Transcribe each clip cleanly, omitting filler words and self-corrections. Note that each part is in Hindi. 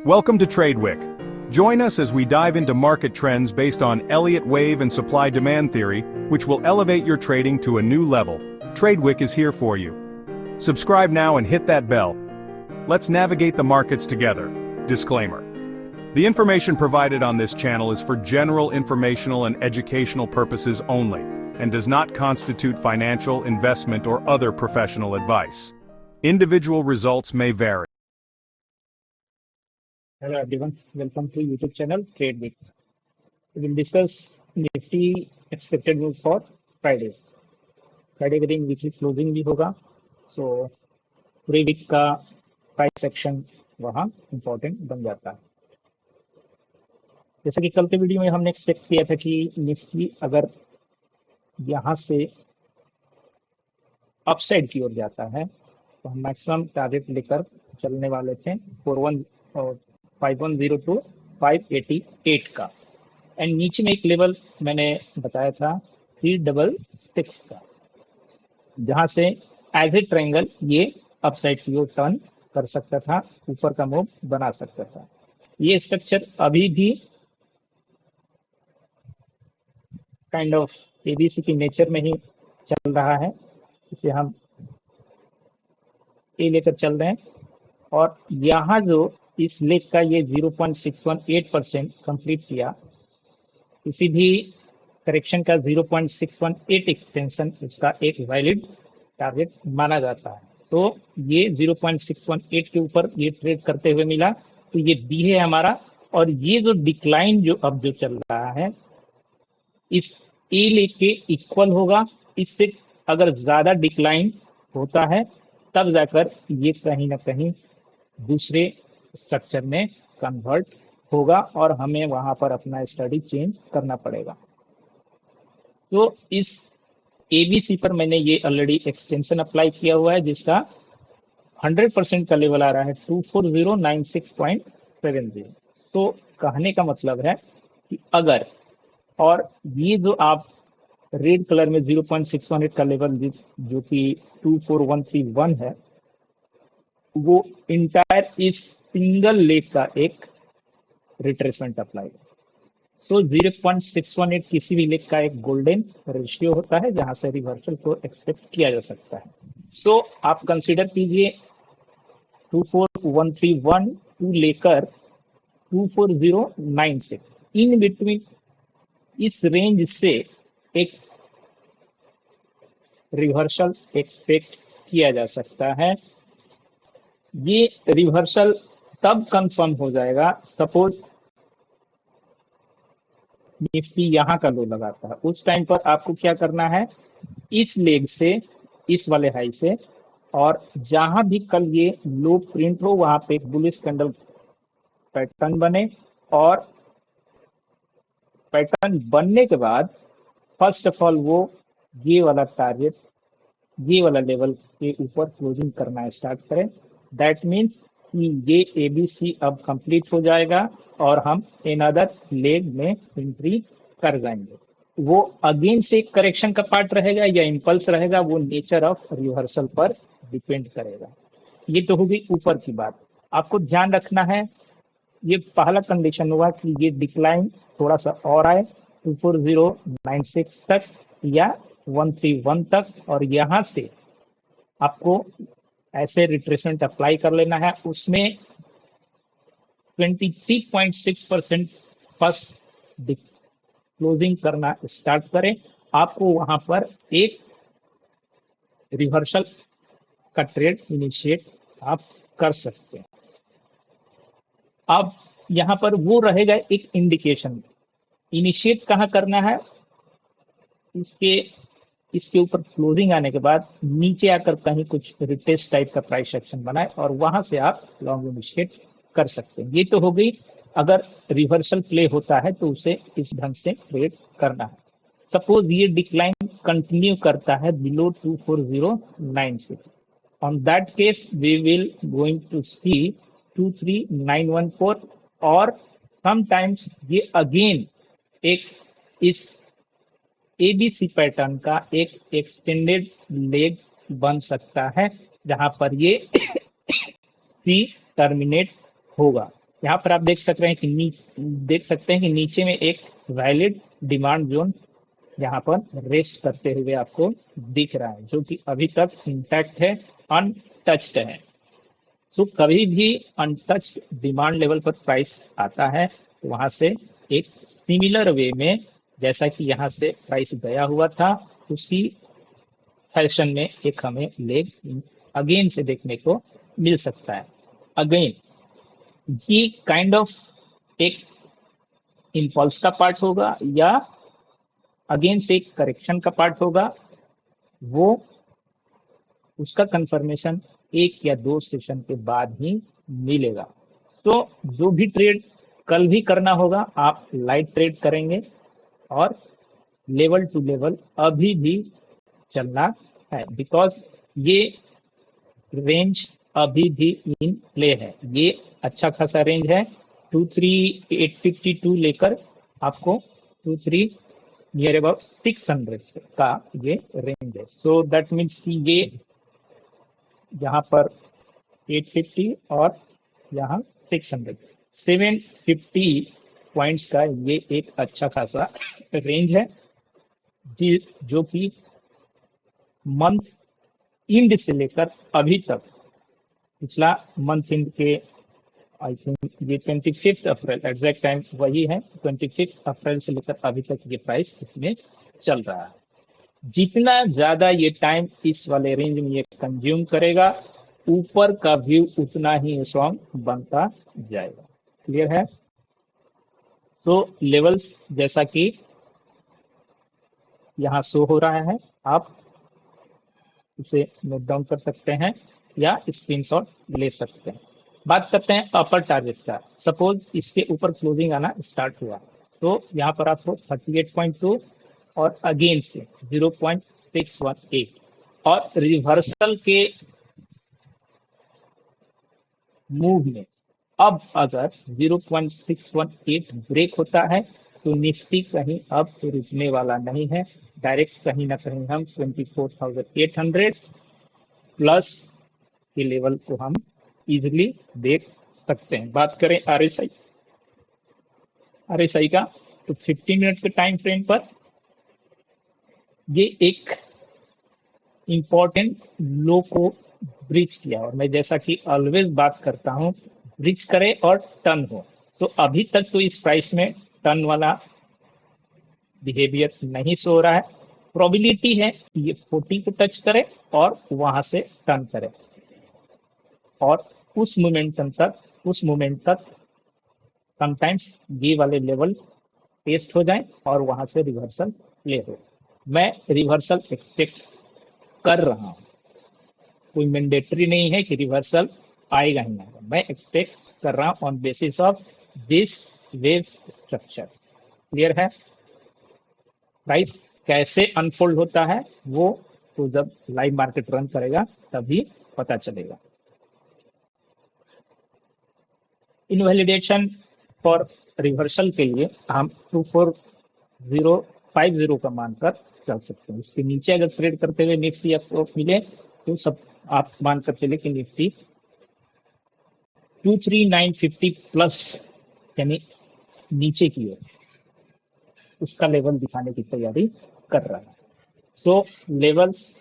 Welcome to TradeWick. Join us as we dive into market trends based on Elliott wave and supply-demand theory, which will elevate your trading to a new level. TradeWick is here for you. Subscribe now and hit that bell. Let's navigate the markets together. Disclaimer. The information provided on this channel is for general informational and educational purposes only, and does not constitute financial, investment, or other professional advice. Individual results may vary. Hello everyone, welcome to YouTube channel TradeWick. We will discuss Nifty expected move for Friday. Friday के दिन वीकली क्लोजिंग भी होगा, so पूरे वीक का प्राइस एक्शन वहाँ इम्पोर्टेंट बन जाता है। जैसा कि कल के वीडियो में हमने एक्सपेक्ट किया था कि निफ्टी अगर यहाँ से अपसाइड की ओर जाता है तो हम मैक्सिमम टारगेट लेकर चलने वाले थे 510 टू 588 का, एंड नीचे में एक लेवल मैंने बताया था 366 का, जहां से एज ए ट्रायंगल ये अपसाइड की ओर टर्न कर सकता था, ऊपर का मूव बना सकता था। ये स्ट्रक्चर अभी भी काइंड ऑफ एबीसी की नेचर में ही चल रहा है, इसे हम ए लेकर चल रहे हैं, और यहाँ जो इस लेग का ये 0.618% कंप्लीट किया, किसी भी करेक्शन का 0.618 एक्सटेंशन उसका एक वैलिड टारगेट माना जाता है। तो ये 0.618 के ऊपर ये ट्रेड करते हुए मिला, तो ये बी है हमारा, और ये जो डिक्लाइन जो अब जो चल रहा है इस ए लेग के इक्वल होगा। इससे अगर ज्यादा डिक्लाइन होता है तब जाकर ये कहीं ना कहीं दूसरे स्ट्रक्चर में कन्वर्ट होगा और हमें वहां पर अपना स्टडी चेंज करना पड़ेगा। तो इस एबीसी पर मैंने ये ऑलरेडी एक्सटेंशन अप्लाई किया हुआ है, जिसका 100% का लेवल आ रहा है 24096.70। तो कहने का मतलब है कि अगर, और ये जो आप रेड कलर में 0.618 का लेवल जो कि 24131 है, वो इंटायर इस सिंगल लेग का एक रिट्रेसमेंट अप्लाई है। सो 0.618 किसी भी लेग का एक गोल्डन रेशियो होता है जहां से रिवर्सल को एक्सपेक्ट किया जा सकता है। सो आप कंसीडर कीजिए 24131 टू लेकर 24096, इन बिटवीन इस रेंज से एक रिवर्सल एक्सपेक्ट किया जा सकता है। ये रिवर्सल तब कंफर्म हो जाएगा सपोज निफ्टी यहाँ का लो लगाता है, उस टाइम पर आपको क्या करना है, इस लेग से, इस वाले हाई से, और जहां भी कल ये लो प्रिंट हो वहां पे एक बुलिश कैंडल पैटर्न बने, और पैटर्न बनने के बाद फर्स्ट ऑफ ऑल वो ये वाला टारगेट, ये वाला लेवल के ऊपर क्लोजिंग करना स्टार्ट करें। दैट मीन्स कि ये एबीसी अब कंप्लीट हो जाएगा और हम अनदर लेग में एंट्री कर जाएंगे। वो अगेन से करेक्शन का पार्ट रहेगा या इंपल्स रहेगा, वो नेचर ऑफ रिवर्सल पर डिपेंड करेगा। ये तो होगी ऊपर की बात। आपको ध्यान रखना है, ये पहला कंडीशन हुआ कि ये डिक्लाइन थोड़ा सा और आए 24096 तक या 131 तक, और यहाँ से आपको ऐसे रिट्रेसमेंट अप्लाई कर लेना है। उसमें 23.6% फर्स्ट क्लोजिंग करना स्टार्ट करें, आपको वहां पर एक रिवर्सल का ट्रेड इनिशिएट आप कर सकते हैं। अब यहाँ पर वो रहेगा एक इंडिकेशन, इनिशिएट कहाँ करना है, इसके ऊपर क्लोजिंग आने के बाद नीचे आकर कहीं कुछ रिटेस्ट टाइप का प्राइस एक्शन बनाए और वहां से आप लॉन्ग इनिशिएट कर सकते हैं। ये तो हो गई, अगर रिवर्सल प्ले होता है तो उसे इस ढंग से ट्रेड करना है। सपोज ये डिक्लाइन कंटिन्यू करता है below 24096, on that case we will going to see 23914, और समटाइम्स ये अगेन एक इस एबीसी पैटर्न का एक एक्सटेंडेड लेग बन सकता है, जहां पर ये सी टर्मिनेट होगा। यहाँ पर आप देख सकते हैं कि नीचे में एक वैलिड डिमांड जोन यहाँ पर रेस्ट करते हुए आपको दिख रहा है, जो कि अभी तक इंटैक्ट है, अनटच्ड है। सो कभी भी अनटच्ड डिमांड लेवल पर प्राइस आता है तो वहां से एक सिमिलर वे में, जैसा कि यहाँ से प्राइस गया हुआ था, उसी फैशन में एक हमें लेग अगेन से देखने को मिल सकता है। अगेन ये काइंड ऑफ एक इम्पल्स का पार्ट होगा या अगेन से एक करेक्शन का पार्ट होगा, वो उसका कंफर्मेशन एक या दो सेशन के बाद ही मिलेगा। तो जो भी ट्रेड कल भी करना होगा, आप लाइट ट्रेड करेंगे और लेवल टू लेवल अभी भी चलना है, बिकॉज ये रेंज अभी भी इन प्ले है। ये अच्छा खासा रेंज है, 23852 लेकर आपको 23 नियर अबाउट 600 का ये रेंज है। सो दैट मीन्स कि ये यहाँ पर 850 और यहाँ 600, 750 पॉइंट्स का ये एक अच्छा खासा रेंज है, जो कि मंथ इंड से लेकर अभी तक, पिछला मंथ इंड के आई थिंक ये 25 अप्रैल एग्जैक्ट टाइम वही है, 25 अप्रैल से लेकर अभी तक ये प्राइस इसमें चल रहा है। जितना ज्यादा ये टाइम इस वाले रेंज में ये कंज्यूम करेगा, ऊपर का व्यू उतना ही स्ट्रॉन्ग बनता जाएगा। क्लियर है? तो लेवल्स जैसा कि यहाँ शो हो रहा है, आप उसे नोट डाउन कर सकते हैं या स्क्रीनशॉट ले सकते हैं। बात करते हैं अपर टारगेट का। सपोज इसके ऊपर क्लोजिंग आना स्टार्ट हुआ, तो यहाँ पर आपको 38.2 और अगेन से 0.618 और रिवर्सल के मूव में अब अगर 0.618 ब्रेक होता है तो निफ्टी कहीं अब रुकने वाला नहीं है। डायरेक्ट कहीं ना कहीं हम 24,800 प्लस के लेवल को हम इजिली देख सकते हैं। बात करें आरएसआई का, तो 15 मिनट के टाइम फ्रेम पर ये एक इम्पोर्टेंट लो को ब्रिज किया, और मैं जैसा कि ऑलवेज बात करता हूं, ब्रिज करे और टर्न हो। तो अभी तक तो इस प्राइस में टर्न वाला बिहेवियर नहीं सो रहा है। प्रोबेबिलिटी है कि ये 40 को टच करे और वहां से टर्न करे और उस मोमेंट तक समटाइम्स ये वाले लेवल टेस्ट हो जाए और वहां से रिवर्सल ले हो। मैं रिवर्सल एक्सपेक्ट कर रहा हूं, कोई मैंडेटरी नहीं है कि रिवर्सल आएगा ही आएगा, मैं एक्सपेक्ट कर रहा हूं on basis of this wave structure. Clear है? प्राइस कैसे अनफोल्ड होता है वो तो जब लाइव मार्केट रन करेगा तभी पता चलेगा। इनवैलिडेशन फॉर रिवर्सल के लिए हम 24050 का मानकर चल सकते हैं। उसके नीचे अगर ट्रेड करते हुए निफ्टी आपको मिले तो सब आप मानकर चले कि निफ्टी 23950 प्लस यानी नीचे की ओर उसका लेवल दिखाने की तैयारी कर रहा है। सो लेवल्स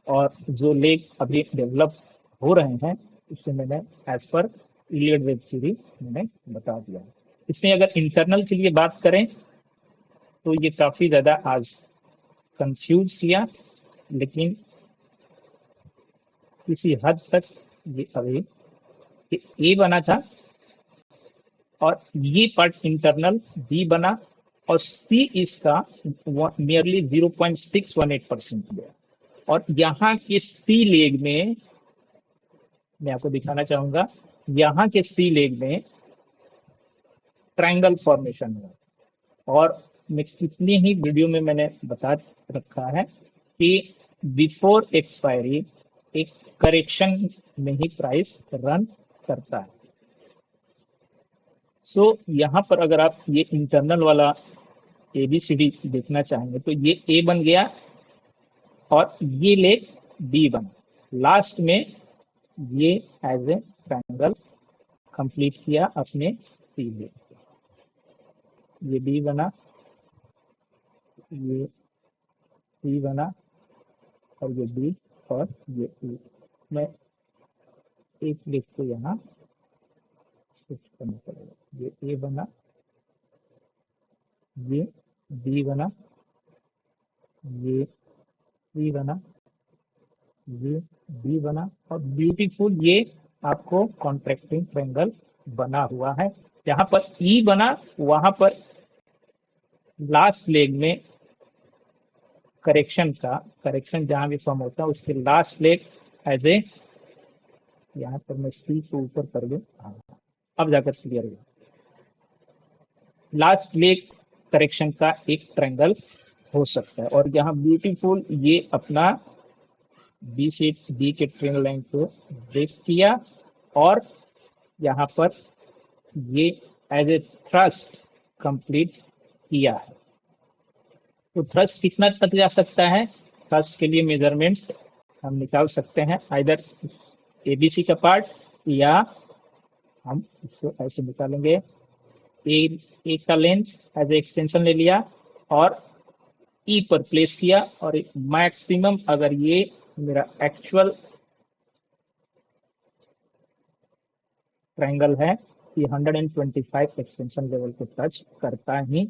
और जो लेग अभी डेवलप हो रहे हैं उससे मैंने as per Iliad web theory मैंने बता दिया। इसमें अगर इंटरनल के लिए बात करें तो ये काफी ज्यादा आज कंफ्यूज किया, लेकिन किसी हद तक ये अभी ए बना था और ये पार्ट इंटरनल बी बना और सी इसका नियरली 0.618% गया। और यहाँ के सी लेग में मैं आपको दिखाना चाहूंगा, यहाँ के सी लेग में ट्रायंगल फॉर्मेशन है और मैं कितनी ही वीडियो में मैंने बता रखा है कि बिफोर एक्सपायरी एक करेक्शन में ही प्राइस रन करता है। सो यहाँ पर अगर आप ये इंटरनल वाला ABCD देखना चाहेंगे तो ये ए बन गया और ये लेग बी बना, लास्ट में ये एज ए ट्रायंगल कंप्लीट किया अपने सी में। ये बी बना, ये सी बना, और ये डी, और ये ई। मैं एक लेग को यहाँ शिफ्ट करना पड़ेगा। ये ए बना, ये बी बना, ये सी बना, ये डी बना, और ब्यूटीफुल ये आपको कॉन्ट्रैक्टिंग ट्रायंगल बना हुआ है। जहां पर ई बना वहां पर लास्ट लेग में करेक्शन जहां भी फॉर्म होता है उसके लास्ट लेग एज ए, यहाँ पर मैं सी को ऊपर कर दूं, हाँ, अब जाकर क्लियर हुआ। लास्ट लेग करेक्शन का एक ट्रायंगल हो सकता है। और यहाँ ब्यूटीफुल ये अपना बी से डी के ट्रेन लाइन को ब्रेक किया, और यहाँ पर ये एज ए थ्रस्ट कंप्लीट किया है। तो थ्रस्ट कितना तक जा सकता है, थ्रस्ट के लिए मेजरमेंट हम निकाल सकते हैं, आइदर एबीसी का पार्ट, या हम इसको ऐसे निकालेंगे, ए का लेंथ एज ए एक्सटेंशन ले लिया और ई पर प्लेस किया, और मैक्सिमम अगर ये मेरा एक्चुअल ट्रायंगल है, ये 125 एक्सटेंशन लेवल को टच करता ही